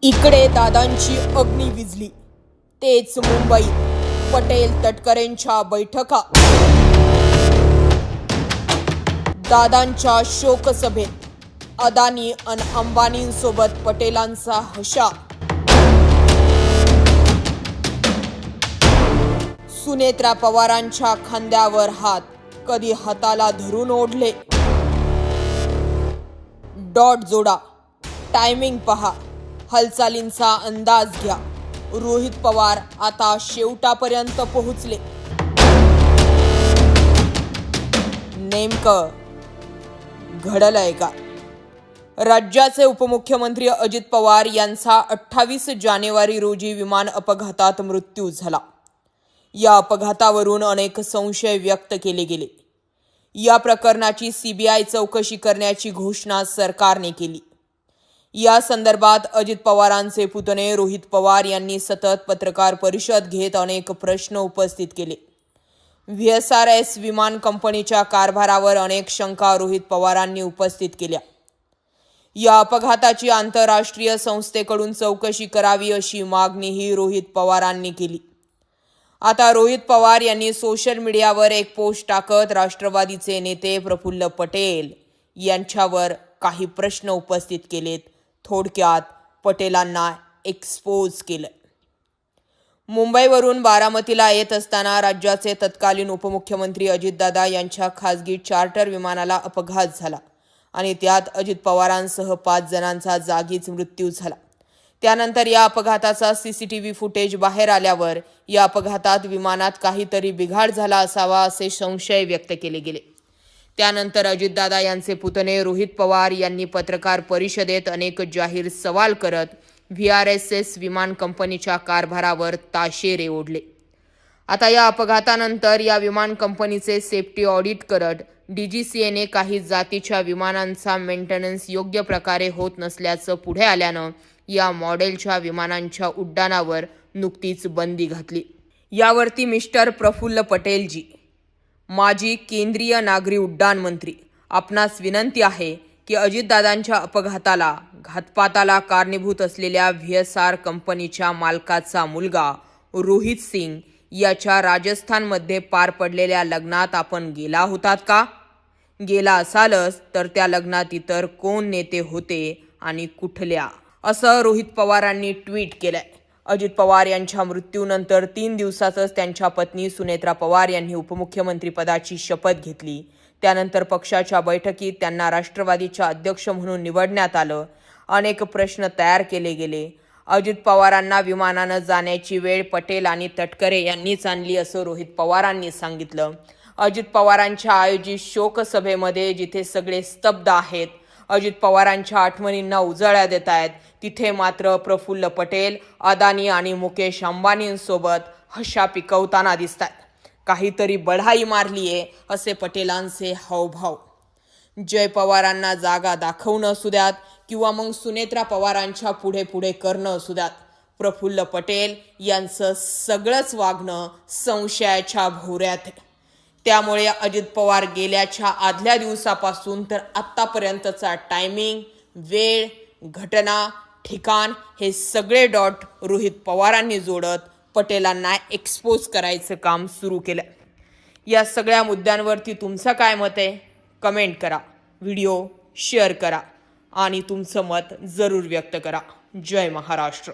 इकडे दादांची अग्नी विझली, तेच मुंबईत पटेल तटकरेंच्या बैठका. दादांच्या शोकसभेत अदानी आणि अंबानींसोबत पटेलांचा हशा. सुनेत्रा पवारांच्या खांद्यावर हात, कधी हाताला धरून ओढले. डॉट जोडा, टायमिंग पहा, हालचालींचा अंदाज घ्या. रोहित पवार आता शेवटापर्यंत पोहोचले. नेमकं घडलंय का? राज्याचे उपमुख्यमंत्री अजित पवार यांचा 28 जानेवारी रोजी विमान अपघातात मृत्यू झाला. या अपघातावरून अनेक संशय व्यक्त केले गेले. या प्रकरणाची CBI चौकशी करण्याची घोषणा सरकारने केली. या संदर्भात अजित पवारांचे पुतणे रोहित पवार यांनी सतत पत्रकार परिषद घेत अनेक प्रश्न उपस्थित केले. VSRS विमान कंपनीच्या कारभारावर अनेक शंका रोहित पवारांनी उपस्थित केल्या. या अपघाताची आंतरराष्ट्रीय संस्थेकडून चौकशी करावी अशी मागणीही रोहित पवारांनी केली. आता रोहित पवार यांनी सोशल मीडियावर एक पोस्ट टाकत राष्ट्रवादीचे नेते प्रफुल्ल पटेल यांच्यावर काही प्रश्न उपस्थित केलेत. थोडक्यात पटेलांना एक्सपोज केलं. मुंबईवरून बारामतीला येत असताना राज्याचे तत्कालीन उपमुख्यमंत्री अजितदादा यांच्या खासगी चार्टर विमानाला अपघात झाला आणि त्यात अजित पवारांसह 5 जणांचा जागीच मृत्यू झाला. त्यानंतर या अपघाताचा CCTV फुटेज बाहेर आल्यावर या अपघातात विमानात काहीतरी बिघाड झाला असावा असे संशय व्यक्त केले गेले. त्यानंतर अजितदादा यांचे पुतणे रोहित पवार यांनी पत्रकार परिषदेत अनेक जाहीर सवाल करत VRSS विमान कंपनीच्या कारभारावर ताशेरे ओढले. आता या अपघातानंतर या विमान कंपनीचे सेफ्टी ऑडिट करत DGCAने काही जातीच्या विमानांचा मेंटेनन्स योग्य प्रकारे होत नसल्याचं पुढे आल्यानं या मॉडेलच्या विमानांच्या उड्डाणावर नुकतीच बंदी घातली. यावरती मिस्टर प्रफुल्ल पटेलजी, माजी केंद्रीय नागरी उड्डाण मंत्री, आपणास विनंती आहे की अजितदादांच्या अपघाताला घातपाताला कारणीभूत असलेल्या VSR कंपनीच्या मालकाचा मुलगा रोहित सिंग याच्या राजस्थानमध्ये पार पडलेल्या लग्नात आपण गेला होतात का? गेला असालच तर त्या लग्नात इतर कोण नेते होते आणि कुठल्या, असं रोहित पवारांनी ट्विट केलंय. अजित पवार यांच्या मृत्यूनंतर 3 दिवसातच त्यांच्या पत्नी सुनेत्रा पवार यांनी उपमुख्यमंत्रीपदाची शपथ घेतली. त्यानंतर पक्षाच्या बैठकीत त्यांना राष्ट्रवादीच्या अध्यक्ष म्हणून निवडण्यात आलं. अनेक प्रश्न तयार केले गेले. अजित पवारांना विमानानं जाण्याची वेळ पटेल आणि तटकरे यांनीच आणली असं रोहित पवारांनी सांगितलं. अजित पवारांच्या आयोजित शोकसभेमध्ये जिथे सगळे स्तब्ध आहेत, अजित पवारांच्या आठवणींना उजाळा देत आहेत, तिथे मात्र प्रफुल्ल पटेल अदानी आणि मुकेश अंबानींसोबत हशा पिकवताना दिसतात. काहीतरी बढाई मारलीये असे पटेलांचे हावभाव. जय पवारांना जागा दाखवणं असू द्यात किंवा मग सुनेत्रा पवारांच्या पुढे पुढे करणं असू द्यात, प्रफुल्ल पटेल यांचं सगळंच वागणं संशयाच्या भोवऱ्यात आहे. त्यामुळे अजित पवार गेल्याच्या आदल्या दिवसापासून तर आत्तापर्यंतचा टायमिंग, वेळ, घटना, ठिकाण हे सगळे डॉट रोहित पवारांनी जोडत पटेलांना एक्सपोज करायचं काम सुरू केलं. या सगळ्या मुद्द्यांवरती तुमचं काय मत आहे? कमेंट करा, व्हिडिओ शेअर करा आणि तुमचं मत जरूर व्यक्त करा. जय महाराष्ट्र.